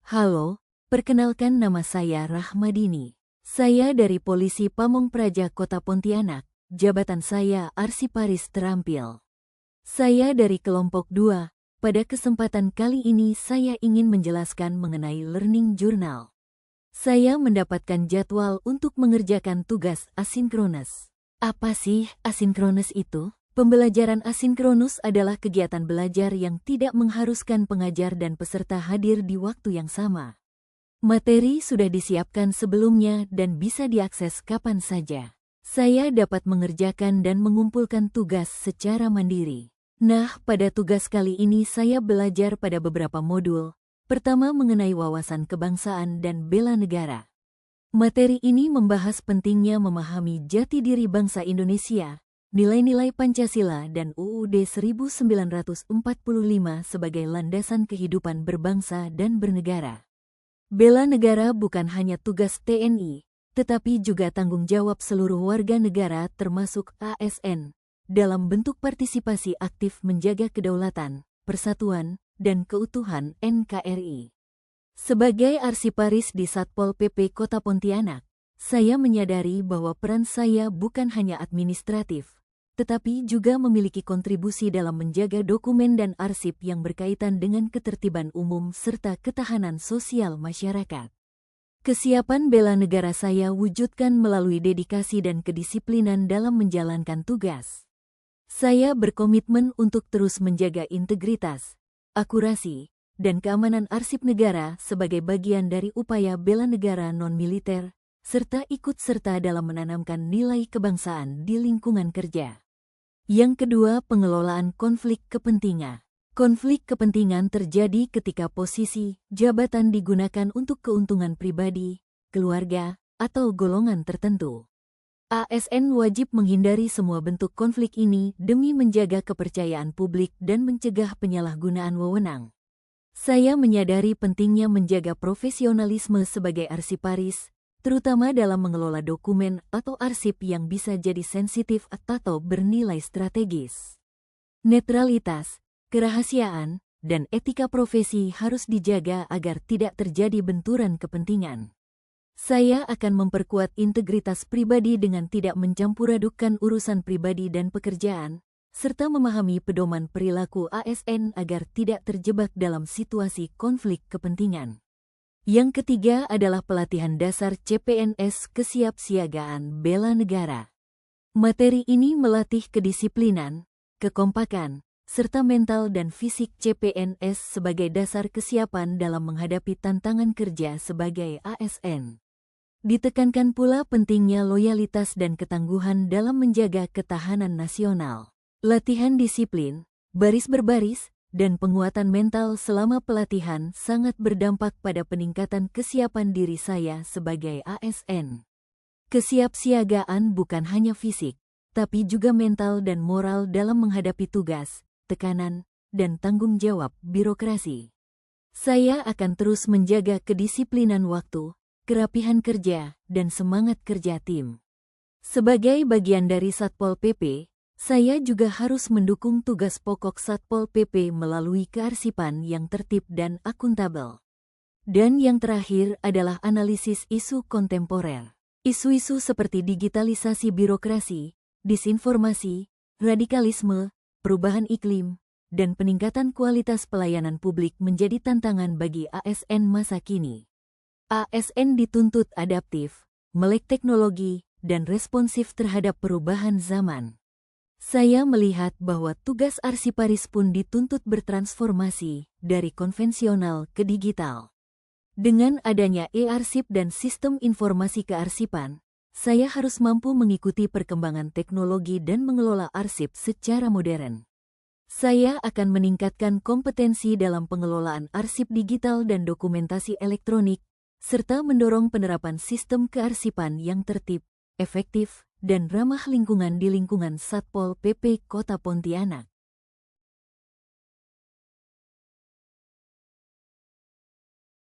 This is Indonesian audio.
Halo, perkenalkan nama saya Rahmadini. Saya dari Polisi Pamong Praja Kota Pontianak, jabatan saya Arsiparis Terampil. Saya dari kelompok 2, pada kesempatan kali ini saya ingin menjelaskan mengenai Learning Journal. Saya mendapatkan jadwal untuk mengerjakan tugas asinkronus. Apa sih asinkronus itu? Pembelajaran asinkronus adalah kegiatan belajar yang tidak mengharuskan pengajar dan peserta hadir di waktu yang sama. Materi sudah disiapkan sebelumnya dan bisa diakses kapan saja. Saya dapat mengerjakan dan mengumpulkan tugas secara mandiri. Nah, pada tugas kali ini saya belajar pada beberapa modul. Pertama mengenai wawasan kebangsaan dan bela negara. Materi ini membahas pentingnya memahami jati diri bangsa Indonesia, nilai-nilai Pancasila dan UUD 1945 sebagai landasan kehidupan berbangsa dan bernegara. Bela negara bukan hanya tugas TNI, tetapi juga tanggung jawab seluruh warga negara termasuk ASN, dalam bentuk partisipasi aktif menjaga kedaulatan, persatuan, dan keutuhan NKRI. Sebagai Arsiparis di Satpol PP Kota Pontianak, saya menyadari bahwa peran saya bukan hanya administratif, tetapi juga memiliki kontribusi dalam menjaga dokumen dan arsip yang berkaitan dengan ketertiban umum serta ketahanan sosial masyarakat. Kesiapan bela negara saya wujudkan melalui dedikasi dan kedisiplinan dalam menjalankan tugas. Saya berkomitmen untuk terus menjaga integritas, akurasi, dan keamanan arsip negara sebagai bagian dari upaya bela negara non-militer, serta ikut serta dalam menanamkan nilai kebangsaan di lingkungan kerja. Yang kedua, pengelolaan konflik kepentingan. Konflik kepentingan terjadi ketika posisi, jabatan digunakan untuk keuntungan pribadi, keluarga, atau golongan tertentu. ASN wajib menghindari semua bentuk konflik ini demi menjaga kepercayaan publik dan mencegah penyalahgunaan wewenang. Saya menyadari pentingnya menjaga profesionalisme sebagai arsiparis, terutama dalam mengelola dokumen atau arsip yang bisa jadi sensitif atau bernilai strategis. Netralitas, kerahasiaan, dan etika profesi harus dijaga agar tidak terjadi benturan kepentingan. Saya akan memperkuat integritas pribadi dengan tidak mencampur-adukkan urusan pribadi dan pekerjaan, serta memahami pedoman perilaku ASN agar tidak terjebak dalam situasi konflik kepentingan. Yang ketiga adalah pelatihan dasar CPNS Kesiapsiagaan Bela Negara. Materi ini melatih kedisiplinan, kekompakan, serta mental dan fisik CPNS sebagai dasar kesiapan dalam menghadapi tantangan kerja sebagai ASN. Ditekankan pula pentingnya loyalitas dan ketangguhan dalam menjaga ketahanan nasional. Latihan disiplin, baris berbaris, dan penguatan mental selama pelatihan sangat berdampak pada peningkatan kesiapan diri saya sebagai ASN. Kesiapsiagaan bukan hanya fisik, tapi juga mental dan moral dalam menghadapi tugas, tekanan, dan tanggung jawab birokrasi. Saya akan terus menjaga kedisiplinan waktu, kerapihan kerja, dan semangat kerja tim. Sebagai bagian dari Satpol PP, saya juga harus mendukung tugas pokok Satpol PP melalui kearsipan yang tertib dan akuntabel. Dan yang terakhir adalah analisis isu kontemporer. Isu-isu seperti digitalisasi birokrasi, disinformasi, radikalisme, perubahan iklim, dan peningkatan kualitas pelayanan publik menjadi tantangan bagi ASN masa kini. ASN dituntut adaptif, melek teknologi, dan responsif terhadap perubahan zaman. Saya melihat bahwa tugas arsiparis pun dituntut bertransformasi dari konvensional ke digital. Dengan adanya e-arsip dan sistem informasi kearsipan, saya harus mampu mengikuti perkembangan teknologi dan mengelola arsip secara modern. Saya akan meningkatkan kompetensi dalam pengelolaan arsip digital dan dokumentasi elektronik, serta mendorong penerapan sistem kearsipan yang tertib, efektif, dan ramah lingkungan di lingkungan Satpol PP Kota Pontianak.